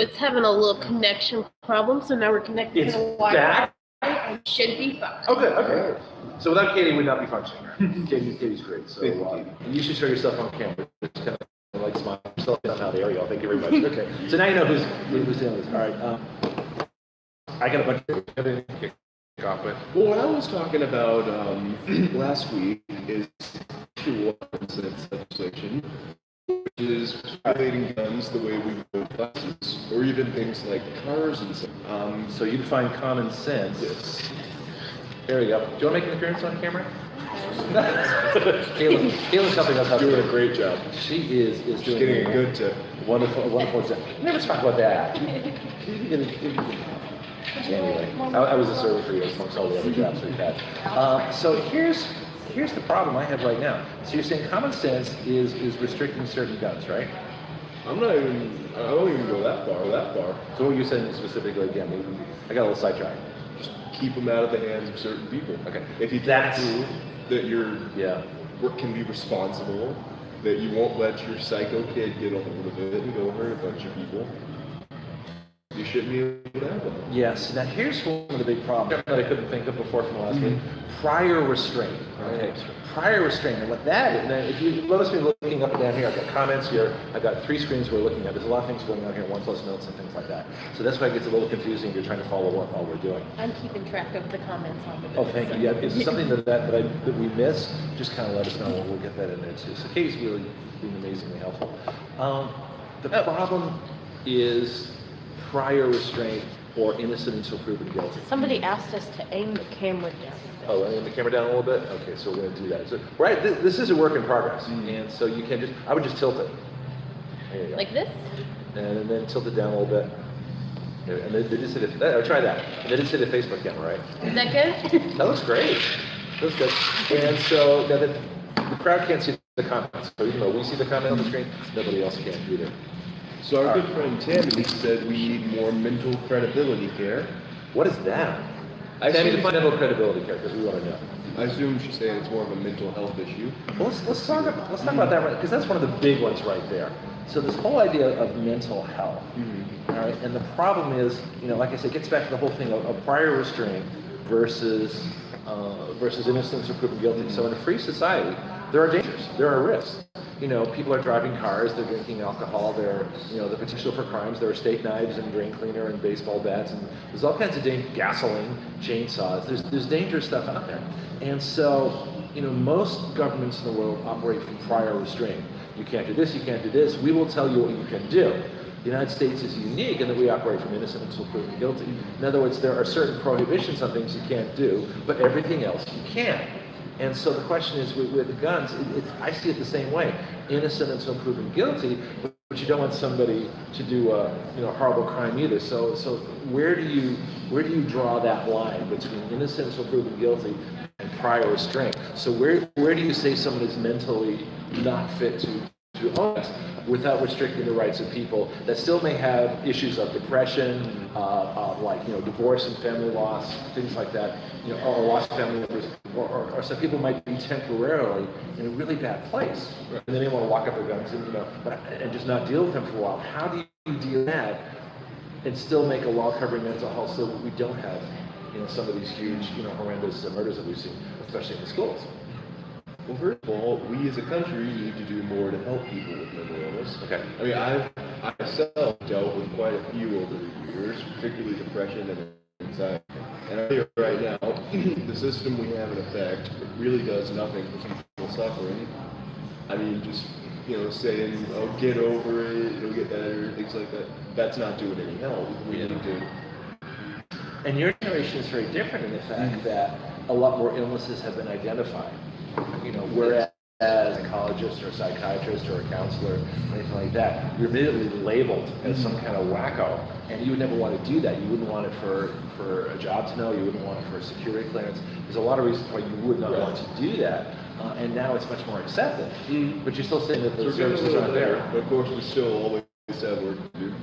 was having a little connection problem, so now we're connected to the Wi-Fi. It should be fine. Okay, okay. So without Katie, we'd not be functioning. Katie's great. So you should show yourself on camera. Just kind of like smile yourself. Somehow there you go. Thank you very much. Okay. So now you know who's doing this. All right. I got a bunch of to kick off with. Well, what I was talking about last week is legislation, which is regulating guns the way we do buses, or even things like cars and stuff. So you define common sense. Yes. There we go. Do you want to make an appearance on camera? Kayla's helping us out. Doing a great job. She is doing getting a good tip. Wonderful tip. Never talk about that. Anyway, I was a server for years amongst all the other jobs we've had. So here's the problem I have right now. So you're saying common sense is restricting certain guns, right? I don't even go that far. So what are you saying specifically again? I got a little sidetracked. Just keep them out of the hands of certain people. Okay. If you can't prove that you're can be responsible, that you won't let your psycho kid get a hold of it and go hurt a bunch of people, you shouldn't be able to have them. Yes. Now here's one of the big problems that I couldn't think of before from last week. Prior restraint. Okay. Prior restraint. And what that is, now if you notice me looking up and down here, I've got comments here, I've got 3 screens we're looking at. There's a lot of things going on here, 1+ notes and things like that. So that's why it gets a little confusing if you're trying to follow what all we're doing. I'm keeping track of the comments on the Oh, thank you. Yeah, if it's something that we miss, just kind of let us know. We'll get that in there too. So Katie's really been amazingly helpful. The problem is prior restraint or innocent until proven guilty. Somebody asked us to aim the camera down. Oh, aim the camera down a little bit? Okay, so we're going to do that. So, right, this is a work in progress. And so you can I would just tilt it. There you go. Like this? And then tilt it down a little bit. And then just hit it. Oh, try that. And then just hit a Facebook camera, right? Is that good? That looks great. That's good. And so now the crowd can't see the comments. So even though we see the comment on the screen, nobody else can either. So our good friend Tammy said we need more mental credibility care. What is that? Tammy, define mental credibility care, because we want to know. I assume she's saying it's more of a mental health issue. Well, let's talk about that, because that's one of the big ones right there. So this whole idea of mental health, all right, and the problem is, like I said, it gets back to the whole thing of prior restraint versus innocence or proven guilty. So in a free society, there are dangers, there are risks. People are driving cars, they're drinking alcohol, the potential for crimes, there are steak knives and drain cleaner and baseball bats, and there's all kinds of gasoline, chainsaws, there's dangerous stuff out there. And so, most governments in the world operate from prior restraint. You can't do this, you can't do this, we will tell you what you can do. The United States is unique in that we operate from innocent until proven guilty. In other words, there are certain prohibitions on things you can't do, but everything else you can. And so the question is, with the guns, I see it the same way. Innocent until proven guilty, but you don't want somebody to do a horrible crime either. So where do you draw that line between innocent until proven guilty and prior restraint? So where do you say someone is mentally not fit to own it without restricting the rights of people that still may have issues of depression, like divorce and family loss, things like that, or lost family members, or some people might be temporarily in a really bad place, and then they want to walk up their guns and just not deal with them for a while. How do you deal with that and still make a law covering mental health so that we don't have some of these huge horrendous murders that we've seen, especially in the schools? Well, first of all, we as a country need to do more to help people with mental illness. Okay. I mean, I myself dealt with quite a few over the years, particularly depression and anxiety. And I tell you right now, the system we have in effect really does nothing for people suffering. I mean, just saying, "Oh, get over it, it'll get better," things like that. That's not doing any help. We need to. And your generation is very different in the fact that a lot more illnesses have been identified. Whereas a psychologist or a psychiatrist or a counselor or anything like that, you're immediately labeled as some kind of wacko, and you would never want to do that. You wouldn't want it for a job to know. You wouldn't want it for a security clearance. There's a lot of reasons why you would not want to do that, and now it's much more accepted. But you're still saying that the services aren't there. But of course, we still always have work to do.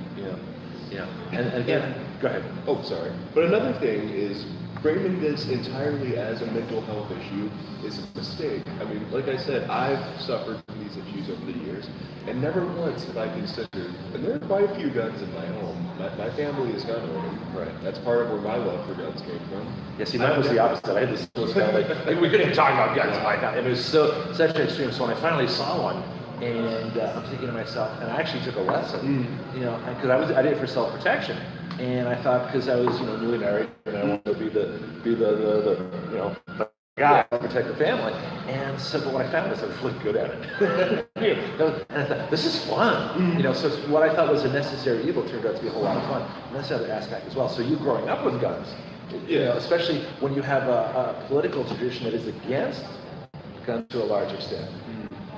Yeah. And again, go ahead. Oh, sorry. But another thing is, framing this entirely as a mental health issue is a mistake. I mean, like I said, I've suffered from these issues over the years, and never once have I considered, and there are quite a few guns in my home. My family is gun owning. Right. That's part of where my love for guns came from. Yeah, see, mine was the opposite. I had this family. We couldn't even talk about guns in my family. It was such an extreme. So when I finally saw one, and I'm thinking to myself, and I actually took a lesson, you know, because I did it for self-protection, and I thought because I was, you know, newly married, and I wanted to be the you know, the guy to protect the family, and so but what I found is I was really good at it. And I thought, this is fun, you know. So what I thought was a necessary evil turned out to be a whole lot of fun, and that's the other aspect as well. So you growing up with guns, you know, especially when you have a political tradition that is against guns to a large extent.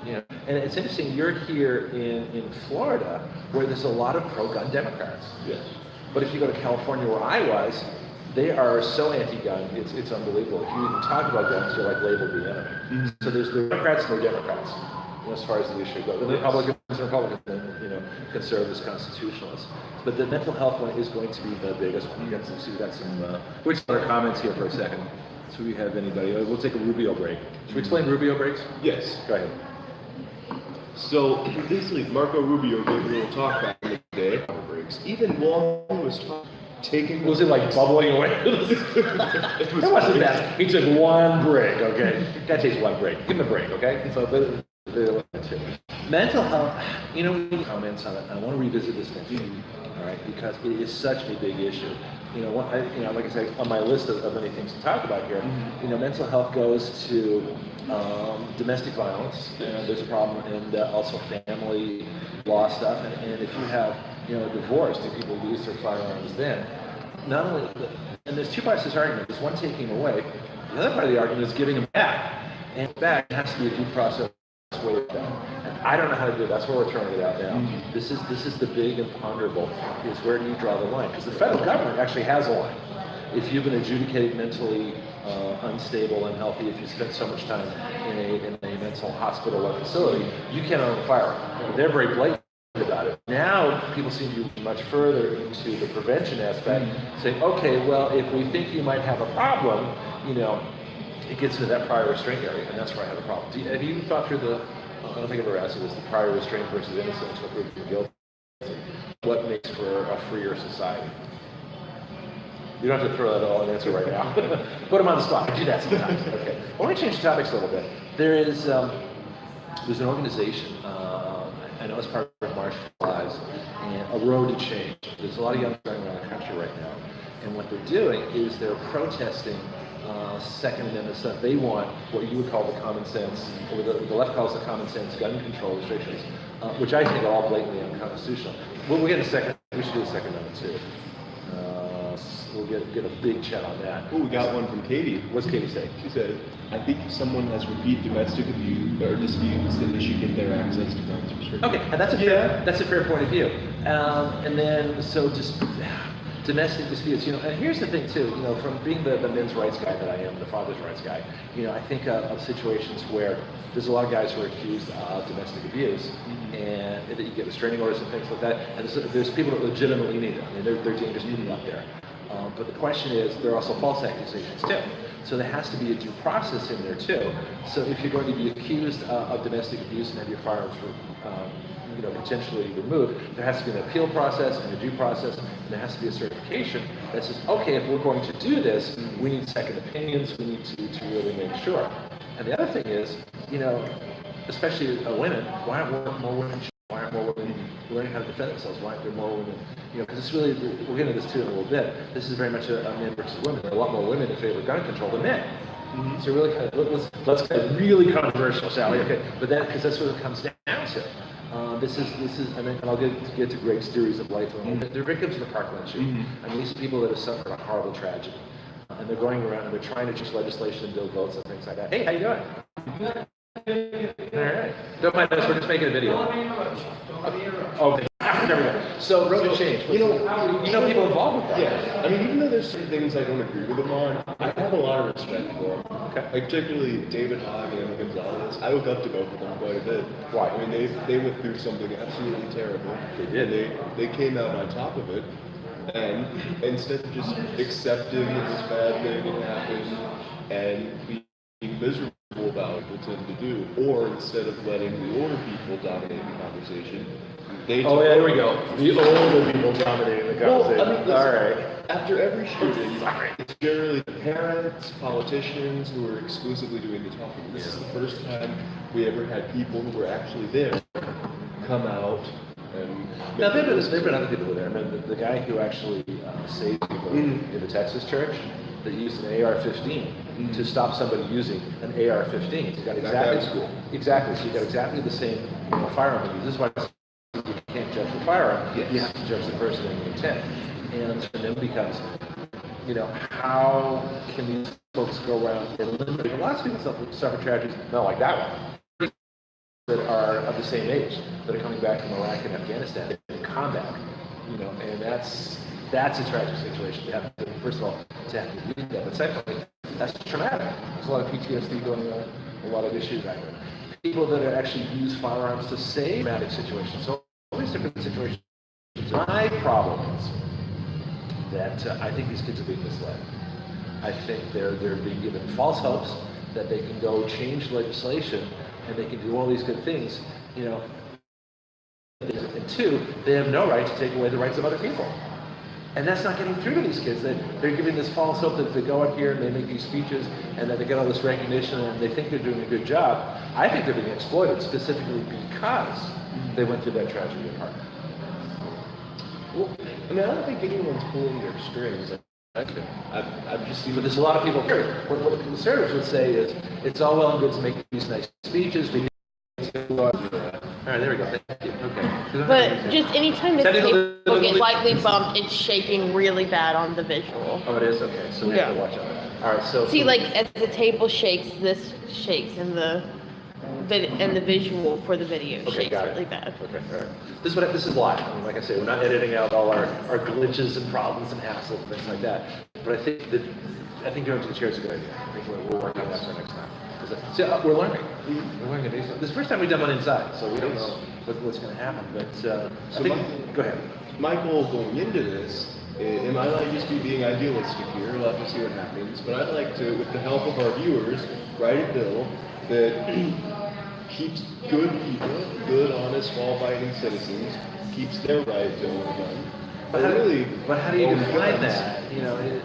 You know, and it's interesting, you're here in Florida where there's a lot of pro-gun Democrats. Yes. But if you go to California where I was, they are so anti-gun, it's unbelievable. If you even talk about guns, you're like labeled the enemy. So there's the Democrats and the Democrats, you know, as far as the issue goes. The Republicans and Republicans, you know, conservatives, constitutionalists. But the mental health one is going to be the biggest one. We got some which other comments here for a second. So we have anybody, we'll take a Rubio break. Should we explain Rubio breaks? Yes. Go ahead. So basically, Marco Rubio gave a little talk back in the day. Even while he was taking, Was it like bubbling away? It wasn't that. He took one break. Okay, that takes one break. Give him a break. Okay. So mental health. You know, comments on it. I want to revisit this next week. All right, because it is such a big issue. You know, like I said, on my list of many things to talk about here, you know, mental health goes to domestic violence, and there's a problem, and also family law stuff, and if you have, you know, a divorce, do people lose their firearms then? Not only, and there's two parts to this argument. There's one taking away, the other part of the argument is giving them back, and back has to be a due process way of that. And I don't know how to do it. That's why we're throwing it out now. This is the big and ponderable, is where do you draw the line? Because the federal government actually has a line. If you've been adjudicated mentally unstable, unhealthy, if you spent so much time in a mental hospital or facility, you can't own a firearm. They're very blatant about it. Now people seem to be much further into the prevention aspect, saying, okay, well, if we think you might have a problem, you know, it gets into that prior restraint area, and that's where I have a problem. Have you thought through I don't think I've ever asked you this, the prior restraint versus innocence, what proves you guilty? What makes for a freer society? You don't have to throw that all in answer right now. Put them on the spot. I do that sometimes. Okay. I want to change the topics a little bit. There's an organization, I know it's part of March for Lives, and A Road to Change. There's a lot of young people around the country right now, and what they're doing is they're protesting Second Amendment stuff. They want what you would call the common sense, or the left calls the common sense gun control restrictions, which I think are all blatantly unconstitutional. We'll get a second. We should do a Second Amendment too. We'll get a big chat on that. Oh, we got one from Katie. What's Katie say? She said, I think if someone has repeat domestic abuse or disputes, then they should get their access to guns restricted. Okay, and that's a fair point of view. And then so just domestic disputes, you know, and here's the thing too, you know, from being the men's rights guy that I am, the father's rights guy, you know, I think of situations where there's a lot of guys who are accused of domestic abuse, and that you get restraining orders and things like that, and there's people that legitimately need it. I mean, they're dangerous people out there. But the question is, there are also false accusations too. So there has to be a due process in there too. So if you're going to be accused of domestic abuse and have your firearms you know, potentially removed, there has to be an appeal process and a due process, and there has to be a certification that says, okay, if we're going to do this, we need second opinions, we need to really make sure. And the other thing is, you know, especially women, why aren't more women learning how to defend themselves? Why aren't there more women? You know, because it's really, we'll get into this too in a little bit. This is very much a men versus women. There are a lot more women in favor of gun control than men. So really kind of, let's get really controversial, shall we? Okay, but that, because that's what it comes down to. This is, and I'll get to Greg's theories of life. They're victims of the Parkland shooting. I mean, these are people that have suffered a horrible tragedy, and they're going around and they're trying to change legislation and build votes and things like that. Hey, how you doing? All right. Don't mind us. We're just making a video. Okay. There we go. So, Road to Change. You know people involved with that. Yeah. I mean, even though there's certain things I don't agree with them on, I have a lot of respect for them. Okay. Like, particularly David Hogg and Gonzalez. I look up to both of them quite a bit. Why? I mean, they went through something absolutely terrible. They did. And they came out on top of it. And instead of just accepting that this bad thing had happened and being miserable about it, tend to do, or instead of letting the older people dominate the conversation, they Oh yeah, here we go. The older people dominating the conversation. Well, I mean, listen, all right. After every shooting, it's generally the parents, politicians who are exclusively doing the talking. This is the first time we ever had people who were actually there come out and. Now there've been other people there. I mean, the guy who actually saved people in the Texas church that used an AR-15 to stop somebody using an AR-15. So you got exactly. So you got exactly the same firearm to use. This is why you can't judge the firearm. Yes. You have to judge the person in the intent. And then it becomes, how can these folks go around and eliminate? A lot of people suffer tragedies, not like that one, that are of the same age, that are coming back from Iraq and Afghanistan in combat, and that's a tragic situation. You have to, first of all, to have to do that, but secondly, that's traumatic. There's a lot of PTSD going on, a lot of issues out there. People that actually use firearms to save traumatic situations. So all these different situations. My problem is that I think these kids are being misled. I think they're being given false hopes that they can go change legislation and they can do all these good things, And two, they have no right to take away the rights of other people. And that's not getting through to these kids. They're giving this false hope that if they go up here and they make these speeches and that they get all this recognition and they think they're doing a good job. I think they're being exploited specifically because they went through that tragedy in Harvard. Well, I mean, I don't think anyone's pulling their strings. I've just seen. But there's a lot of people here. What the conservatives would say is, it's all well and good to make these nice speeches. All right, there we go. Thank you. Okay. But just anytime the table gets slightly bumped, it's shaking really bad on the visual. Oh, it is? Okay, so we have to watch out. All right, so... See, like, as the table shakes, this shakes, and the visual for the video shakes really bad. Okay, all right. This is live. I mean, like I say, we're not editing out all our glitches and problems and hassles and things like that. But I think going to the chair is a good idea. I think we'll work on that for next time. So we're learning. We're learning to do something. This is the first time we've done one inside, so we don't know what's going to happen. But go ahead. My goal going into this, and I might just be being idealistic here, we'll have to see what happens, but I'd like to, with the help of our viewers, write a bill that keeps good people, good, honest, law-abiding citizens, keeps their right to own a gun. But how do you define that?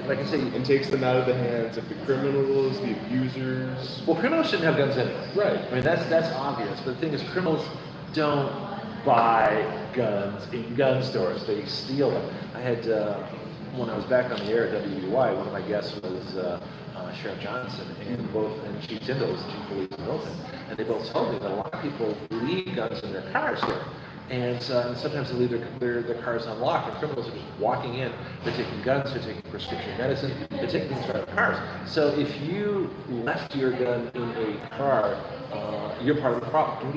Like I say, and takes them out of the hands of the criminals, the abusers. Well, criminals shouldn't have guns anyway. Right. I mean, that's obvious. But the thing is, criminals don't buy guns in gun stores. They steal them. I had, when I was back on the air at WUI, one of my guests was Sheriff Johnson and Chief Tyndall was the Chief of Police in Milton. And they both told me that a lot of people leave guns in their cars here. And sometimes they leave their cars unlocked, and criminals are just walking in. They're taking guns, they're taking prescription medicine, they're taking things from their cars. So if you left your gun in a car, you're part of the problem.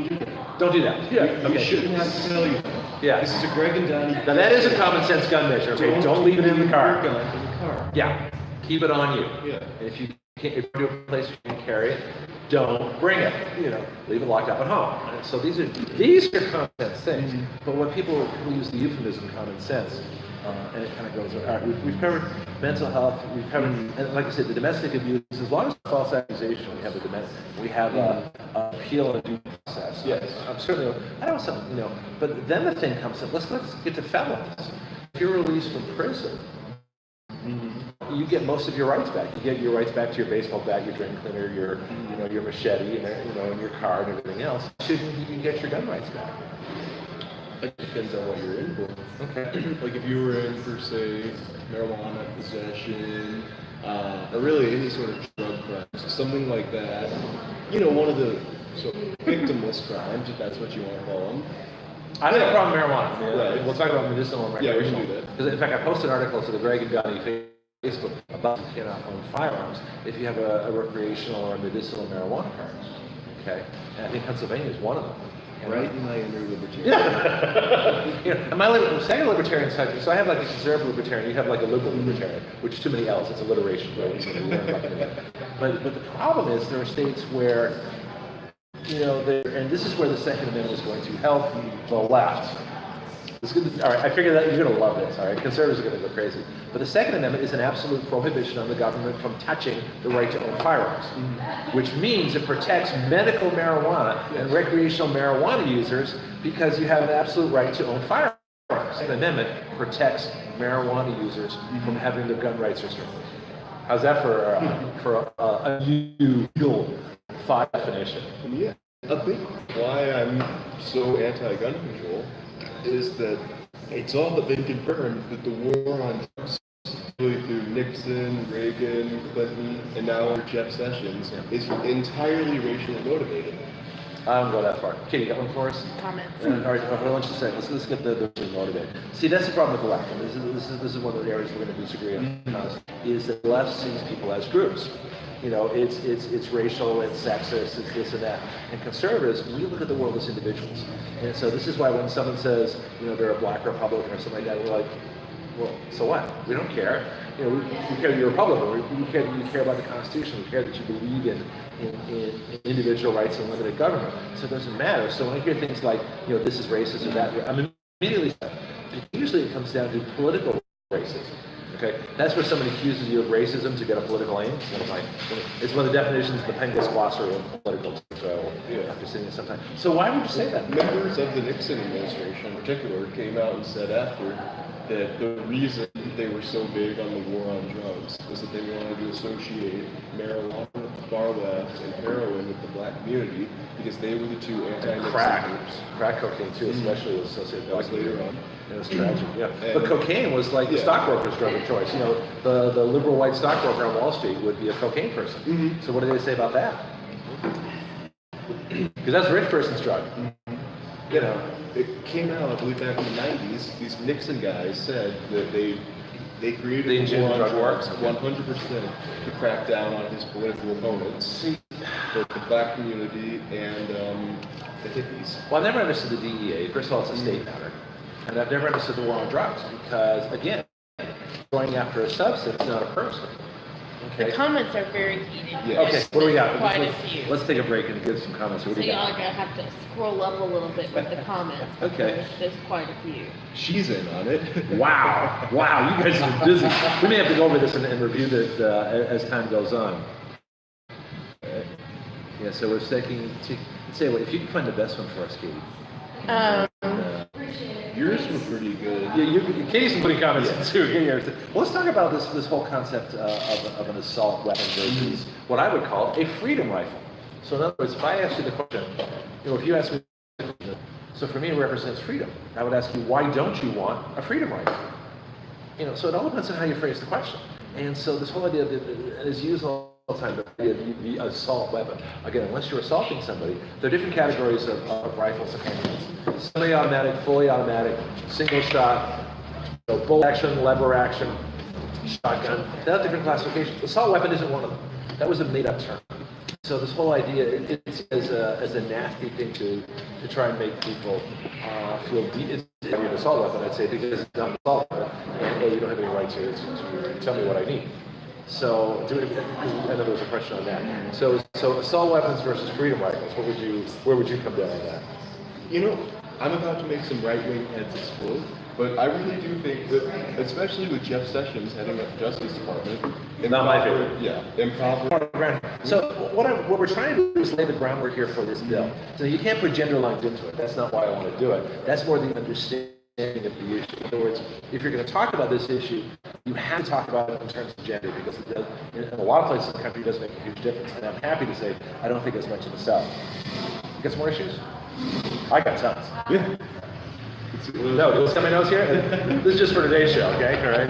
Don't do that. Yeah, you shouldn't have to tell you. Yeah. This is a Greg and Donny. Now that is a common sense gun measure. Okay, don't leave it in the car. Your gun in the car. Yeah, keep it on you. Yeah. If you go to a place where you can carry it, don't bring it. Leave it locked up at home. And so these are common sense things. But when people use the euphemism common sense, and it kind of goes, all right, we've covered mental health, we've covered, and like I said, the domestic abuse. As long as it's false accusation, we have a appeal and due process. Yes. I'm certainly. I don't know, but then the thing comes up. Let's get to felons. If you're released from prison, you get most of your rights back. You get your rights back to your baseball bat, your drain cleaner, your machete, and your car and everything else. Shouldn't you can get your gun rights back? It depends on what you're in for. Okay. Like if you were in for, say, marijuana possession, or really any sort of drug crime, so something like that. One of the sort of victimless crimes, if that's what you want to call them. I don't have a problem with marijuana. Right. We'll talk about medicinal and Yeah, we recreational. can do that. Because in fact, I posted an article to the Greg and Donny Facebook about on firearms if you have a recreational or a medicinal marijuana card. Okay, and I think Pennsylvania is one of them. Right in my inner libertarian. Yeah. And saying a libertarian side, so I have like a conservative libertarian, you have like a liberal libertarian, which is too many L's, it's alliteration, right? But the problem is there are states where, and this is where the Second Amendment is going to help the left All right, I figured that you're going to love this. All right, conservatives are going to go crazy. But the Second Amendment is an absolute prohibition on the government from touching the right to own firearms, which means it protects medical marijuana and recreational marijuana users because you have an absolute right to own firearms. The Second Amendment protects marijuana users from having their gun rights restricted. How's that for a new legal thought definition? Yeah, I think why I'm so anti-gun control is that it's all but been confirmed that the war on drugs, really through Nixon, Reagan, Clinton, and now Jeff Sessions, is entirely racially motivated. I don't go that far. Katie, you got one for us? Comments. All right, why don't you say? Let's get the motivated. See, that's the problem with the left, and this is one of the areas we're going to disagree on. Is that the left sees people as groups. You know, it's racial, it's sexist, it's this and that. And conservatives, we look at the world as individuals. And so this is why when someone says, you know, they're a black Republican or something like that, we're like, well, so what? We don't care. You know, we care you're a Republican. We care about the Constitution. We care that you believe in individual rights and limited government. So it doesn't matter. So when I hear things like, you know, this is racist or that, I'm immediately, usually it comes down to political racism. Okay, that's where someone accuses you of racism to get a political aim. It's one of the definitions of the Pengus glossary of political. So after seeing it sometime. So why would you say that? Members of the Nixon administration, in particular, came out and said after that the reason they were so big on the war on drugs was that they wanted to associate marijuana with the far left and heroin with the black community because they were the two anti-Nixon groups. Crack cocaine too, especially was associated with later on. It was tragic, yeah. But cocaine was like the stockbroker's drug of choice. You know, the liberal white stockbroker on Wall Street would be a cocaine person. So what do they say about that? Because that's a rich person's drug. You know, it came out, I believe, back in the 90s. These Nixon guys said that they created the war on drugs 100% to crack down on his political opponents, both the black community and the hippies. Well, I've never understood the DEA. First of all, it's a state matter. And I've never understood the war on drugs because, again, going after a substance, not a person. Okay. The comments are very heated. Yeah. Okay, what do we got? Quite a few. Let's take a break and get some comments. What So do you y'all are got? gonna have to scroll up a little bit with the comments. Okay. There's quite a few. She's in on it. Wow, you guys are busy. We may have to go over this and review that as time goes on. Yeah, so we're sticking to, say, well, if you can find the best one for us, Katie. Yours were pretty good. Yeah, Katie's been putting comments in too. Well, let's talk about this whole concept of an assault weapon versus what I would call a freedom rifle. So in other words, if I ask you the question, you know, if you ask me, so for me it represents freedom. I would ask you, why don't you want a freedom rifle? You know, so it all depends on how you phrase the question. And so this whole idea is used all the time, the assault weapon. Again, unless you're assaulting somebody, there are different categories of rifles and handguns. Semi-automatic, fully automatic, single shot, bolt action, lever action, shotgun. They have different classifications. Assault weapon isn't one of them. That was a made-up term. So this whole idea, it's as a nasty thing to try and make people feel it's an assault weapon, I'd say, because it's not an assault weapon, and you don't have any right to tell me what I need. So, because I know there was a question on that. So assault weapons versus freedom rifles. Where would you come down on that? You know, I'm about to make some right-wing heads explode, but I really do think that, especially with Jeff Sessions heading up the Justice Department, Not my favorite. Yeah, improper. So what we're trying to do is lay the groundwork here for this bill. So you can't put gender lines into it. That's not why I want to do it. That's more the understanding of the issue. In other words, if you're going to talk about this issue, you have to talk about it in terms of gender because it does, in a lot of places in the country, it does make a huge difference. And I'm happy to say I don't think as much in the South. You got some more issues? I got tons. Yeah. No, do you see my notes here? This is just for today's show, okay? All right.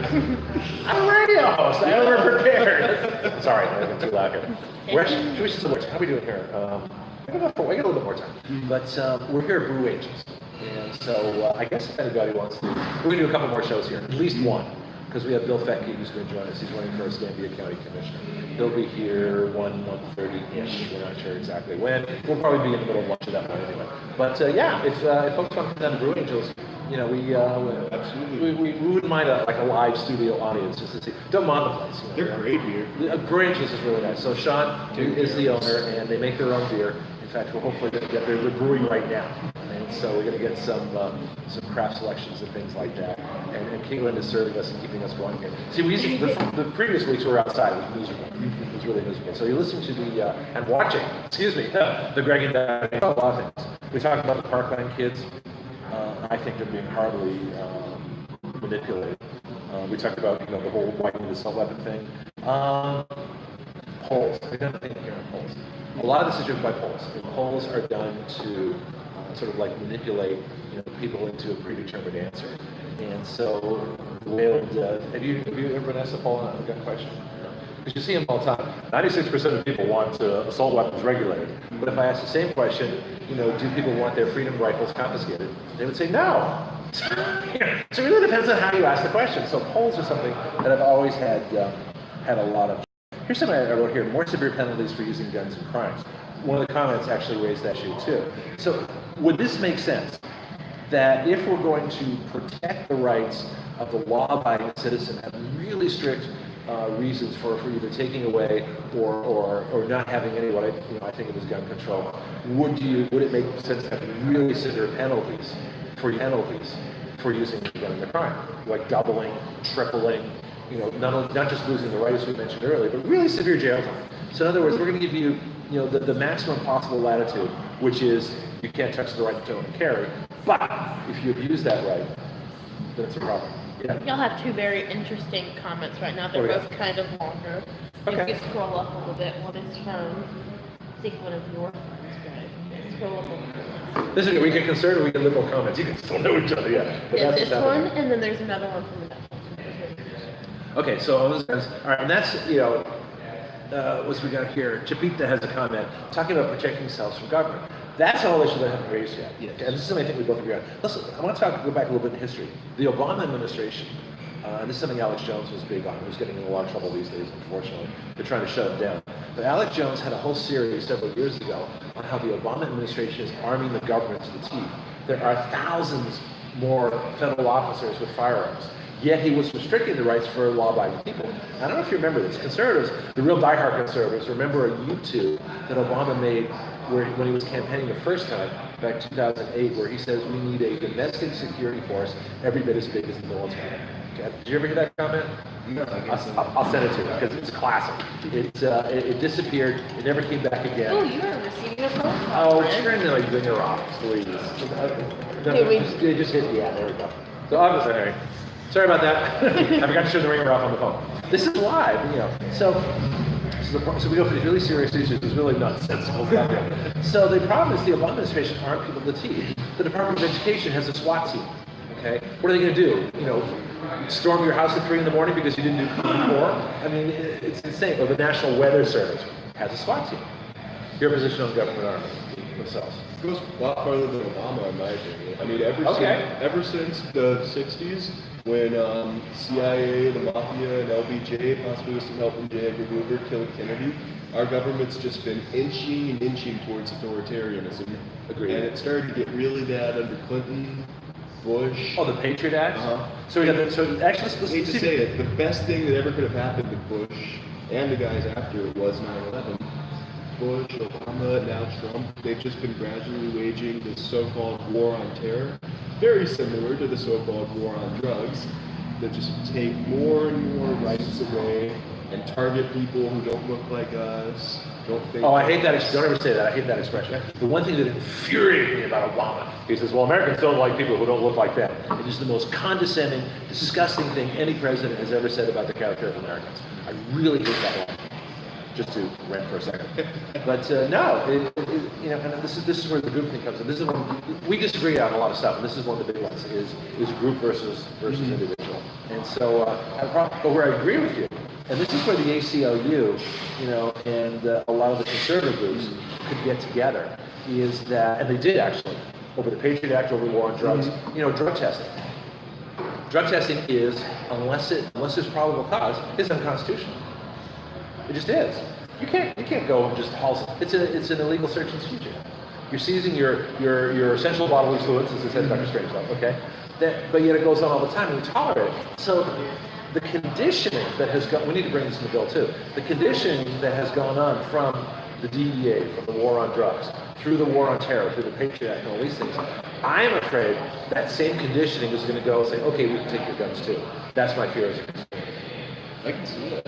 I'm a radio host. I over-prepared. Sorry, I got too loud here. Should we just how are we doing here? I got a little bit more time. But we're here at Brew Angels. And so I guess if anybody wants to, we're going to do a couple more shows here, at least one. Because we have Bill Fettke who's going to join us. He's running for Escambia County Commissioner. He'll be here 1:30-ish. We're not sure exactly when. We'll probably be in the middle of lunch at that point anyway. But yeah, if folks want to come down to Brew Angels, you know, we wouldn't mind a live studio audience just to see. Don't mind the place. You know, They're great here. Brew Angels is really nice. So Sean is the owner, and they make their own beer. In fact, we're hopefully going to get their brewing right now. And and so we're going to get some craft selections and things like that. And Caitlin is serving us and keeping us going here. See, the previous weeks we were outside. It was miserable. It was really miserable. So you're listening to and watching, the Greg and Donny, a lot of things. We talked about the Parkland kids. I think they're being hardly manipulated. We talked about the whole whitening the assault weapon thing. Polls. They've done nothing here on polls. A lot of this is driven by polls. And polls are done to sort of like manipulate people into a predetermined answer. And so the way have you ever been asked a poll on a gun question? Because you see them all the time. 96% of people want assault weapons regulated. But if I ask the same question, do people want their freedom rifles confiscated? They would say no. So it really depends on how you ask the question. So polls are something that I've always had a lot of. Here's something I wrote here: more severe penalties for using guns in crimes. One of the comments actually raised that issue too. So would this make sense? That if we're going to protect the rights of the law-abiding citizen, have really strict reasons for either taking away or not having any what I think of as gun control, would it make sense to have really severe penalties for using a gun in a crime, like doubling, tripling, not just losing the right as we mentioned earlier, but really severe jail time. So in other words, we're going to give you the maximum possible latitude, which is you can't touch the right to own and carry. But if you abuse that right, then it's a problem. Yeah. Y'all have two very interesting comments right now. They're both kind of longer. Okay. If you scroll up a little bit, one is from, I think, one of your friends, right? Scroll up a little bit. This is we get concerned or we get liberal comments. You can still know each other, yeah. But Yeah, this one, and then there's another one from the next one. Okay, so all right, and that's what's we got here? Chapita has a comment talking about protecting themselves from government. That's a whole issue that I haven't raised yet. Yeah. And this is something I think we both agree on. Listen, I want to go back a little bit in history. The Obama administration, this is something Alex Jones was big on. He was getting in a lot of trouble these days, unfortunately. They're trying to shut him down. But Alex Jones had a whole series several years ago on how the Obama administration is arming the government to the teeth. There are thousands more federal officers with firearms. Yet he was restricting the rights for law-abiding people. I don't know if you remember this. Conservatives, the real diehard conservatives, remember a YouTube that Obama made when he was campaigning the first time, back in 2008, where he says we need a domestic security force every bit as big as the military. Okay. Did you ever hear that comment? No, I'll send it to you because it's classic. It disappeared. It never came back again. Oh, you are receiving a phone call. Oh, turn the ringer off, please. Just hit, yeah, there we go. So obviously, sorry about that. I forgot to turn the ringer off on the phone. This is live, So we go for these really serious issues. It's really nonsensical stuff. So the problem is the Obama administration armed people to the teeth. The Department of Education has a SWAT team. Okay, what are they going to do? Storm your house at 3 a.m. because you didn't do Common Core? I mean, it's insane. Or the National Weather Service has a SWAT team. Your position on government army themselves. It goes a lot farther than Obama, in my opinion. I mean, ever since the 60s, when CIA, the Mafia, and LBJ, possibly with some help from J. Edgar Hoover, killed Kennedy, our government's just been inching towards authoritarianism. Agreed. And it started to get really bad under Clinton, Bush. Oh, the Patriot Act? Uh-huh. So actually, I hate to say it, the best thing that ever could have happened to Bush and the guys after it was 9/11. Bush, Obama, now Trump, they've just been gradually waging this so-called war on terror, very similar to the so-called war on drugs, that just take more and more rights away and target people who don't look like us, don't think. Oh, I hate that. Don't ever say that. I hate that expression. The one thing that infuriated me about Obama, he says, well, Americans don't like people who don't look like them. It is the most condescending, disgusting thing any president has ever said about the character of Americans. I really hate that line. Just to rant for a second, but no, and this is where the group thing comes in. This is when we disagree on a lot of stuff, and this is one of the big ones: is group versus individual. And so, but where I agree with you, and this is where the ACLU, and a lot of the conservative groups could get together, is that, and they did actually, over the Patriot Act, over the war on drugs. Drug testing. Drug testing is, unless there's probable cause, is unconstitutional. It just is. You can't go and just haul. It's an illegal search and seizure. You're seizing your essential bodily fluids, as I said, Dr. Strangelove. Okay, but yet it goes on all the time, and we tolerate it. So the conditioning that has gone. We need to bring this in the bill too. The conditioning that has gone on from the DEA, from the war on drugs, through the war on terror, through the Patriot Act, and all these things. I am afraid that same conditioning is going to go and say, okay, we can take your guns too. That's my fear. I can see that.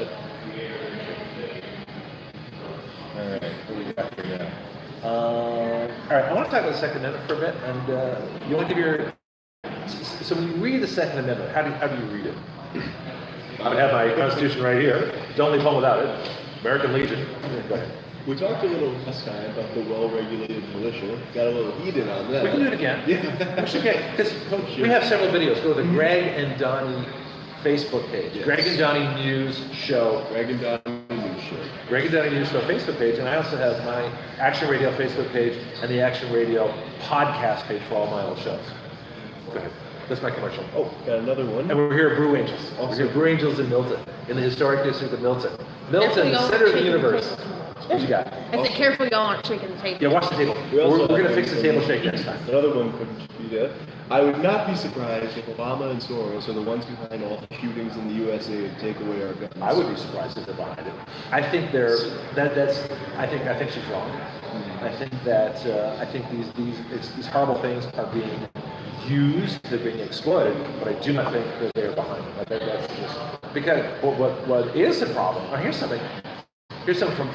All right, what do we got here now? All right, I want to talk about the Second Amendment for a bit, and you want to give your. So when you read the Second Amendment, how do you read it? I have my Constitution right here. Don't leave home without it. American Legion. Go ahead. We talked a little last time about the well-regulated militia. Got a little heated on that. We can do it again. Yeah. It's okay, because we have several videos. Go to the Greg and Donny Facebook page. Yes. Greg and Donny News Show. Greg and Donny News Show. Greg and Donny News Show Facebook page, and I also have my Action Radio Facebook page and the Action Radio podcast page for all my old shows. Go ahead. That's my commercial. Oh, got another one. And we're here at Brew Angels. We're here at Brew Angels in Milton, in the historic district of Milton. Milton, the center of the universe. What you got? I said, careful, y'all aren't shaking the table. Yeah, watch the table. We also We're going to have fix the table shake next time. Another one could be that. I would not be surprised if Obama and Soros are the ones behind all the shootings in the USA to take away our guns. I would be surprised if they're behind it. I think I think she's wrong. I think that I think these horrible things are being used, they're being exploited, but I do not think that they're behind it. That's just because what is the problem? Oh, here's something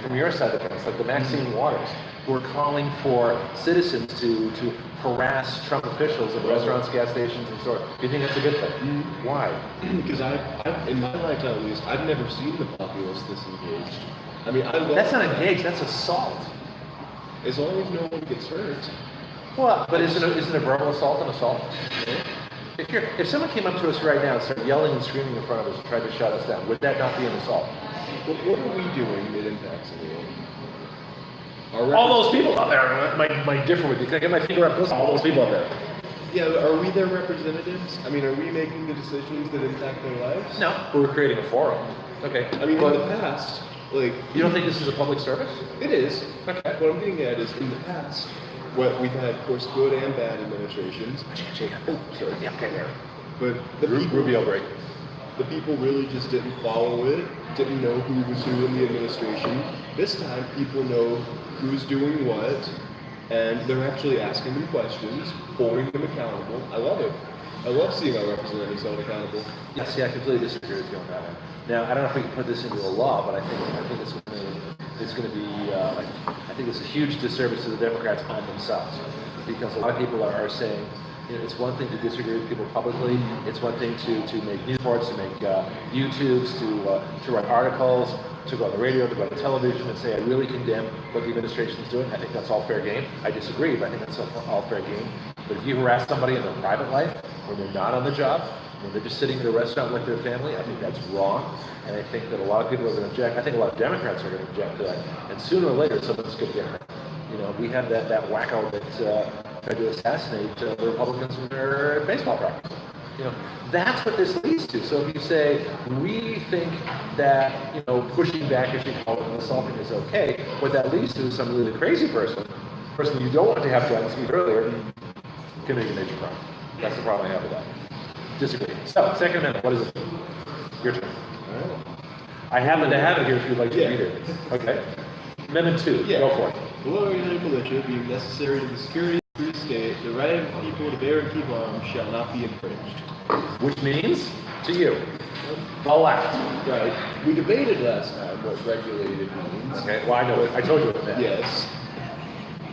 from your side of the fence, like the Maxine Waters, who are calling for citizens to harass Trump officials at restaurants, gas stations, and stores. Do you think that's a good thing? Why? Because I've in my lifetime at least, I've never seen the populace this engaged. I mean, I love That's not engaged. That's assault. As long as no one gets hurt. Well, but isn't a verbal assault an assault? If someone came up to us right now and started yelling and screaming in front of us and tried to shut us down, would that not be an assault? What are we doing that impacts anyone? All those people out there might differ with you. Can I get my finger up close? All those people out there. Yeah, are we their representatives? I mean, are we making the decisions that impact their lives? No. We're creating a forum. Okay. I mean, in the past, like... You don't think this is a public service? It is. Okay. What I'm getting at is, in the past, we've had, of course, good and bad administrations. Oh, sorry. Yeah, okay, there. But the people... Rubio break. The people really just didn't follow it, didn't know who was doing the administration. This time, people know who's doing what, and they're actually asking them questions, holding them accountable. I love it. I love seeing our representatives held accountable. Yeah, see, I completely disagree with you on that one. Now, I don't know if we can put this into a law, but I think it's going to be, I think it's a huge disservice to the Democrats on themselves, because a lot of people are saying, you know, it's one thing to disagree with people publicly. It's one thing to make news reports, to make YouTubes, to write articles, to go on the radio, to go on the television and say, I really condemn what the administration is doing. I think that's all fair game. I disagree, but I think that's all fair game. But if you harass somebody in their private life, when they're not on the job, when they're just sitting in a restaurant with their family, I think that's wrong. And I think that a lot of people are going to object. I think a lot of Democrats are going to object to that. And sooner or later, someone's going to get hurt. You know, we had that wacko that tried to assassinate the Republicans in their baseball practice. You know, that's what this leads to. So if you say, we think that, you know, pushing back, as you call it, and assaulting is okay, what that leads to is some really crazy person you don't want to have guns, even earlier, committing a major crime. That's the problem I have with that. Disagree. So, Second Amendment, what is it? Your turn. All right. I happen to have it here if you'd like to read it. Okay. Amendment 2, Yeah. go for it. The well-regulated militia being necessary to the security of the free state, the right of people to bear and keep arms shall not be infringed. Which means, to you, the left. Right. We debated last time what regulated means. Okay, well, I know it. I told you what it meant. Yes.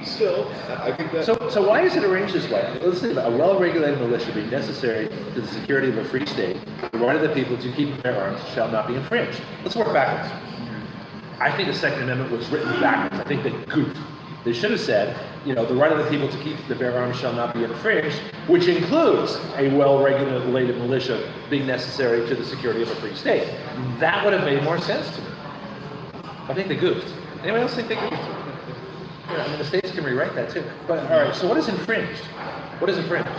Still, I think that... So why is it arranged this way? Let's think about a well-regulated militia being necessary to the security of a free state. The right of the people to keep their arms shall not be infringed. Let's work backwards. I think the Second Amendment was written backwards. I think they goofed. They should have said, you know, the right of the people to keep the bear arms shall not be infringed, which includes a well-regulated militia being necessary to the security of a free state. That would have made more sense to me. I think they goofed. Anyone else think they goofed? Yeah, I mean, the states can rewrite that too. But all right, so what is infringed? What is infringed?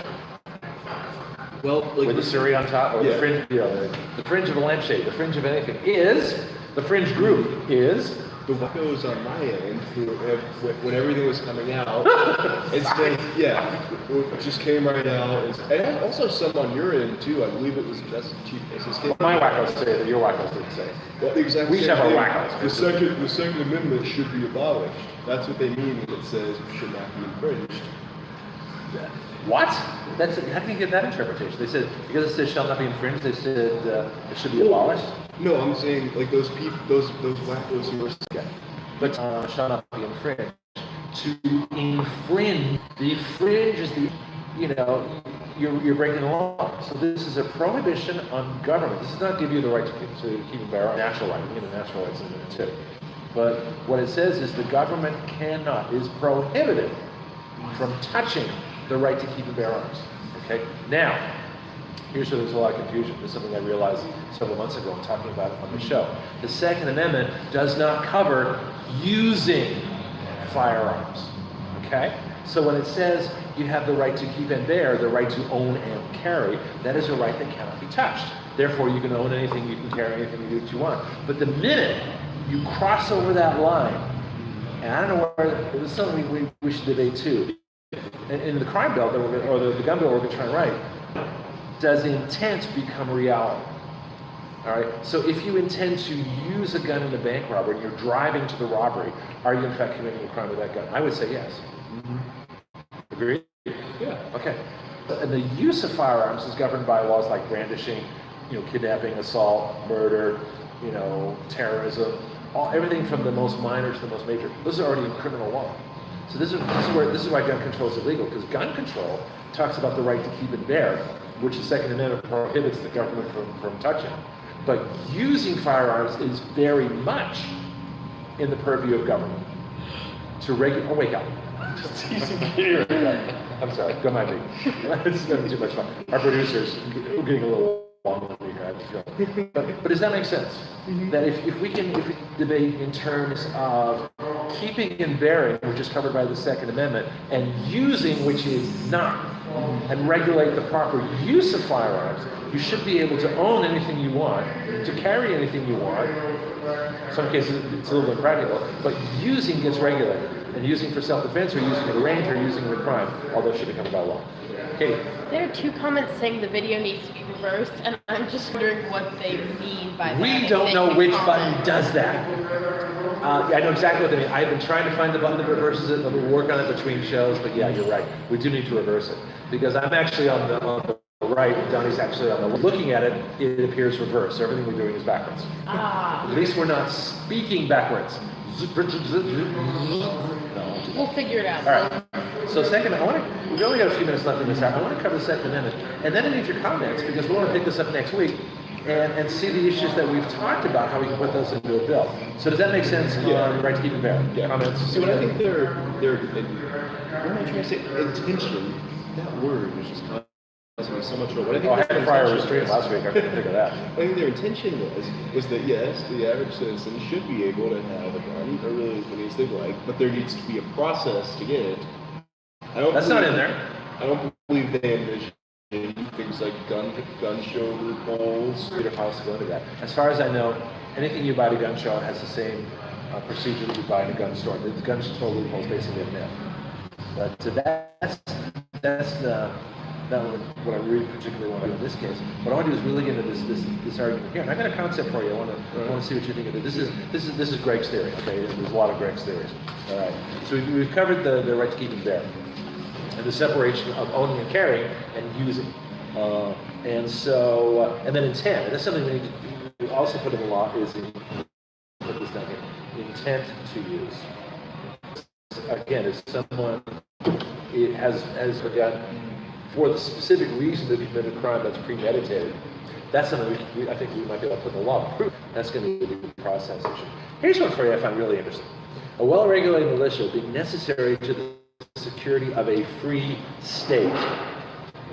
Well, like... With the Surrey on top, or the fringe, you know, the fringe of a lampshade, the fringe of anything is, the fringe group is the wackos on my end, when everything was coming out, and said, yeah, it just came right out. And also some on your end too. I believe it was just Chief Justice. My wackos say that your wackos didn't say. Well, exactly. We should have our wackos. The Second Amendment should be abolished. That's what they mean when it says it should not be infringed. What? How can you get that interpretation? They said because it says shall not be infringed. They said it should be abolished. No, I'm saying like those wackos who were. Okay. But shall not be infringed. To infringe, the infringe is you're breaking the law. So this is a prohibition on government. This does not give you the right to keep and bear arms. Natural right. We get the natural rights in there too. But what it says is the government is prohibited from touching the right to keep and bear arms. Okay. Now, here's where there's a lot of confusion. This is something I realized several months ago in talking about it on the show. The Second Amendment does not cover using firearms. Okay? So when it says you have the right to keep and bear, the right to own and carry, that is a right that cannot be touched. Therefore, you can own anything, you can carry anything, you do what you want. But the minute you cross over that line, and I don't know where, it was something we should debate too. In the crime bill, or the gun bill we're going to try and write, does intent become reality? All right. So if you intend to use a gun in a bank robbery and you're driving to the robbery, are you in fact committing a crime with that gun? I would say yes. Mm-hmm. Agree? Yeah. Okay. And the use of firearms is governed by laws like brandishing, kidnapping, assault, murder, terrorism, everything from the most minor to the most major. Those are already in criminal law. So this is why gun control is illegal, because gun control talks about the right to keep and bear, which the Second Amendment prohibits the government from touching. But using firearms is very much in the purview of government to regulate. Oh, wake up! Just teasing here. I'm sorry. Don't mind me. It's been too much fun. Our producers are getting a little long with me here. But does that make sense? Mm-hmm. That if we can debate in terms of keeping and bearing, which is covered by the Second Amendment, and using, which is not, and regulate the proper use of firearms, you should be able to own anything you want, to carry anything you want. In some cases, it's a little impractical, but using gets regulated. And using for self-defense, or using at a range, or using in a crime, all those should become by law. Katie? There are two comments saying the video needs to be reversed, and I'm just wondering what they mean by that. We don't know which button does that. I know exactly what they mean. I've been trying to find the button that reverses it, and we'll work on it between shows, but yeah, you're right. We do need to reverse it. Because I'm actually on the right, and Donny's actually on the left. Looking at it, it appears reversed. So everything we're doing is backwards. Ah. At least we're not speaking backwards. We'll figure it out. All right. So second, we only got a few minutes left in this hour. I want to cover the Second Amendment. And then I need your comments, because we want to pick this up next week and see the issues that we've talked about, how we can put those into a bill. So does that make sense on right to keep and bear? Yeah. Comments? See, what I think what am I trying to say? Intention, that word is just causing me so much trouble. I had a prior restraint last week. I couldn't figure that. I think their intention was that, yes, the average citizen should be able to have a gun, or really as many as they like, but there needs to be a process to get it. That's not in there. I don't believe they envision things like gun show loopholes. Peter Faust to go into that. As far as I know, anything you buy at a gun show has the same procedure that you buy in a gun store. The gun store loophole is basically a myth. But that's what I really particularly want to do in this case. What I want to do is really get into this argument here. And I got a concept for you. I want to see what you think of it. This is Greg's theory. Okay, there's a lot of Greg's theories. All right. So we've covered the right to keep and bear, and the separation of owning and carrying and using, and then intent. And that's something we need to also put in the law is put this down here. Intent to use. Again, if someone has a gun for the specific reason to commit a crime that's premeditated, that's something I think we might be able to put in the law. That's going to be the process issue. Here's one for you I find really interesting. A well-regulated militia being necessary to the security of a free state.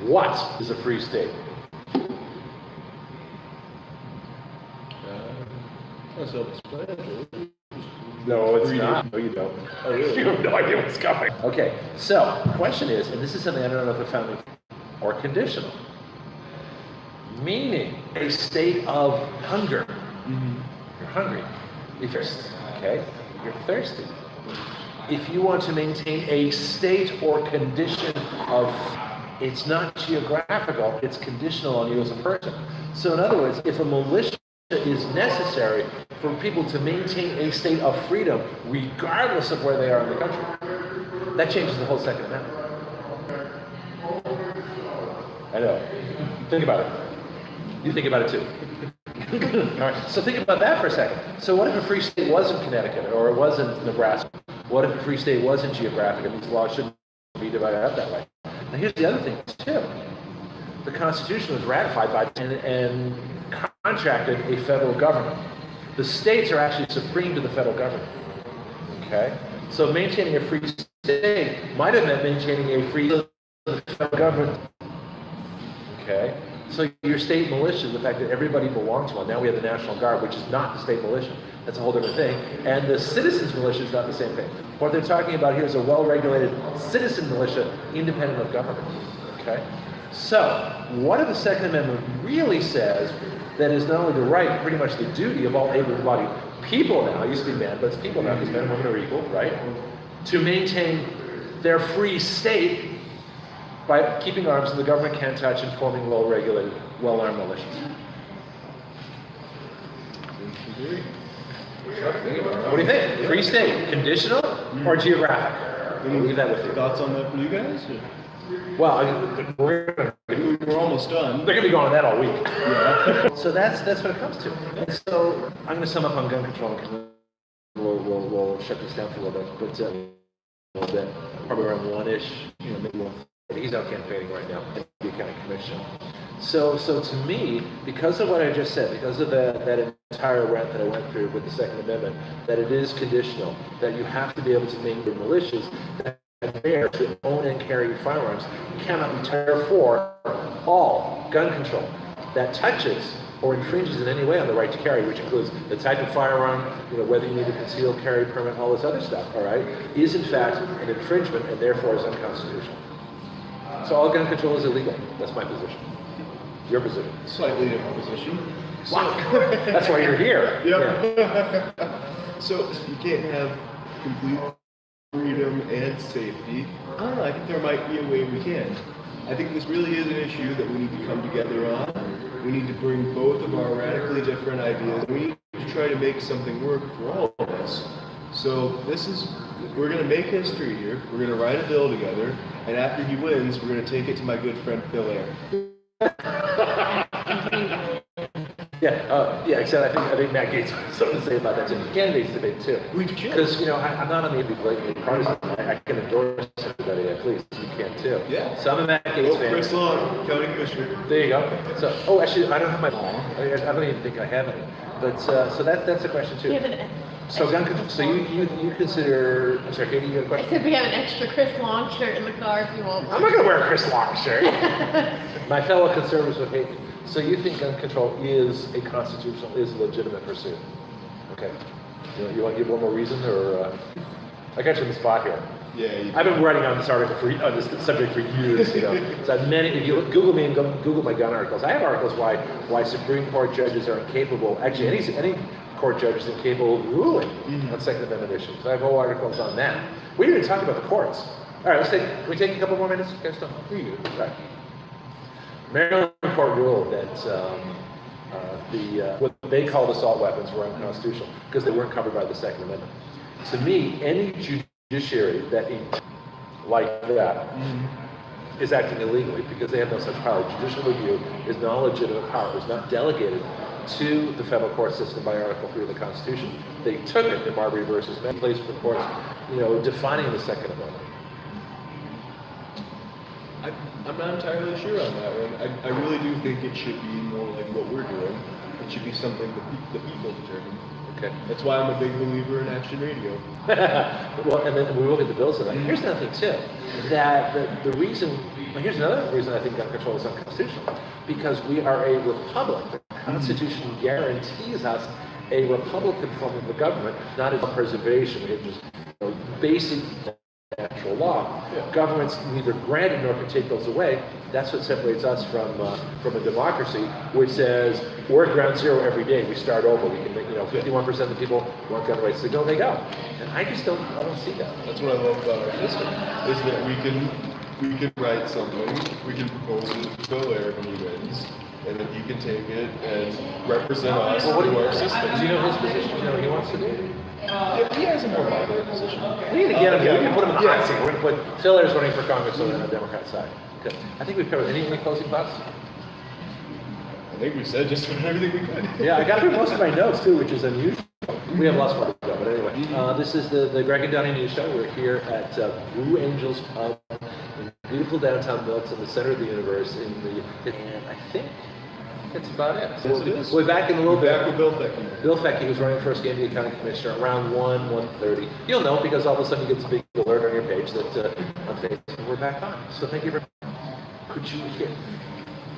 What is a free state? No, it's not. No, you don't. Oh, really? You have no idea what's coming. Okay, so the question is, and this is something I don't know if the founding or conditional, meaning a state of hunger. Mm-hmm. You're hungry. If you're okay, you're thirsty. If you want to maintain a state or condition of, it's not geographical, it's conditional on you as a person. So in other words, if a militia is necessary for people to maintain a state of freedom, regardless of where they are in the country, that changes the whole Second Amendment. I know. Think about it. You think about it too. All right. So think about that for a second. So what if a free state was in Connecticut or it was in Nebraska? What if a free state wasn't geographic and these laws shouldn't be divided up that way? Now here's the other thing too. The Constitution was ratified by and contracted a federal government. The states are actually supreme to the federal government. Okay? So maintaining a free state might have meant maintaining a free federal government. Okay? So your state militia, the fact that everybody belongs to one, now we have the National Guard, which is not the state militia. That's a whole different thing. And the citizens militia is not the same thing. What they're talking about here is a well-regulated citizen militia, independent of government. Okay? So, what if the Second Amendment really says that is not only the right, pretty much the duty of all able-bodied people now, it used to be men, but it's people now, because men and women are equal, right? To maintain their free state by keeping arms that the government can't touch and forming well-regulated, well-armed militias. What do you think? Free state, conditional or geographic? I'll leave that with you. Thoughts on that from you guys? Well, we're almost done. They're going to be going on that all week. Yeah. So that's what it comes to. And so I'm going to sum up on gun control. We'll shut this down for a little bit, but a little bit, probably around one-ish, maybe one. He's out campaigning right now, the county commission. So to me, because of what I just said, because of that entire rant that I went through with the Second Amendment, that it is conditional, that you have to be able to maintain militias that are to own and carry firearms, cannot be therefore all gun control that touches or infringes in any way on the right to carry, which includes the type of firearm, whether you need a concealed carry permit, all this other stuff, all right, is in fact an infringement and therefore is unconstitutional. So all gun control is illegal. That's my position. Your position. Slightly different position. Wow. That's why you're here. Yep. Yeah. So you can't have complete freedom and safety. I don't know. I think there might be a way we can. I think this really is an issue that we need to come together on. We need to bring both of our radically different ideas. We need to try to make something work for all of us. So we're going to make history here. We're going to write a bill together, and after he wins, we're going to take it to my good friend Phil Air. Except I think Matt Gates has something to say about that too. Candidates debate too. We should. Because I'm not on the blatantly partisan. I can endorse everybody. Please, you can too. Yeah. So I'm a Matt Gates fan. Chris Long, county commissioner. There you go. So, actually, I don't have my law. I don't even think I have any. But so that's a question too. So gun control. So you consider? I'm sorry, Katie, you got a question? I said we have an extra Chris Long shirt in the car if you want one. I'm not going to wear a Chris Long shirt. My fellow conservatives would hate me. So you think gun control is a constitutional, is a legitimate pursuit? Okay. You want to give one more reason, or I got you on the spot here. Yeah. I've been writing on this article on this subject for years. So if you Google me and Google my gun articles, I have articles why Supreme Court judges are incapable. Actually, any court judge is incapable of ruling on Second Amendment issues. I have whole articles on that. We didn't even talk about the courts. All right, can we take a couple more minutes? You guys don't? We do. All right. Maryland court ruled that what they called assault weapons were unconstitutional because they weren't covered by the Second Amendment. To me, any judiciary that like that is acting illegally because they have no such power. Judicial review is not a legitimate power. It was not delegated to the federal court system by Article 3 of the Constitution. They took it in Marbury versus Maine, place for courts, defining the Second Amendment. I'm not entirely sure on that one. I really do think it should be more like what we're doing. It should be something the people determine. Okay. That's why I'm a big believer in action radio. Well, and then we look at the bills tonight. Here's another thing too, that the reason. Here's another reason I think gun control is unconstitutional, because we are a republic. The Constitution guarantees us a Republican form of the government, not a preservation. It just basic natural law. Yeah. Governments neither grant it nor can take those away. That's what separates us from a democracy, which says we're at ground zero every day. We start over. We can make 51% of the people want gun rights. They go. And I just don't see that. That's what I love about our system, is that we can write something, we can propose it to Bill Larry when he wins, and then he can take it and represent us through our system. Do you know his position? Do you know what he wants to do? Yeah, he has a more moderate position. We need to get him. Yeah. We can put him in the hot Yeah. seat. We're going to put Phil Ayers running for Congress on the Democrat side. Good. I think we've covered any closing thoughts. I think we said just about everything we could. Yeah, I got through most of my notes too, which is unusual. We have lots more to go, but anyway. This is the Greg and Donny News Show. We're here at Blue Angels Pub in beautiful downtown Milton, in the center of the universe. And I think that's about it. So Yes, it is. we'll be back in a little bit. Back with Bill Fecky. Bill Fecky was running first game of the accounting commissioner around 1:30. You'll know because all of a sudden you get this big alert on your page that on Facebook we're back on. So thank you very much. Could you hit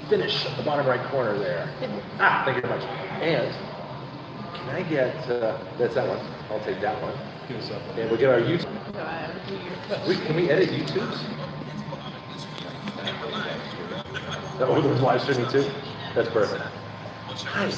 finish at the bottom right corner there? Thank you very much. And can I get that's that one? I'll take that one. Give us up. And we'll get our YouTube. Can we edit YouTubes? Oh, there's live streaming too? That's perfect. Hi.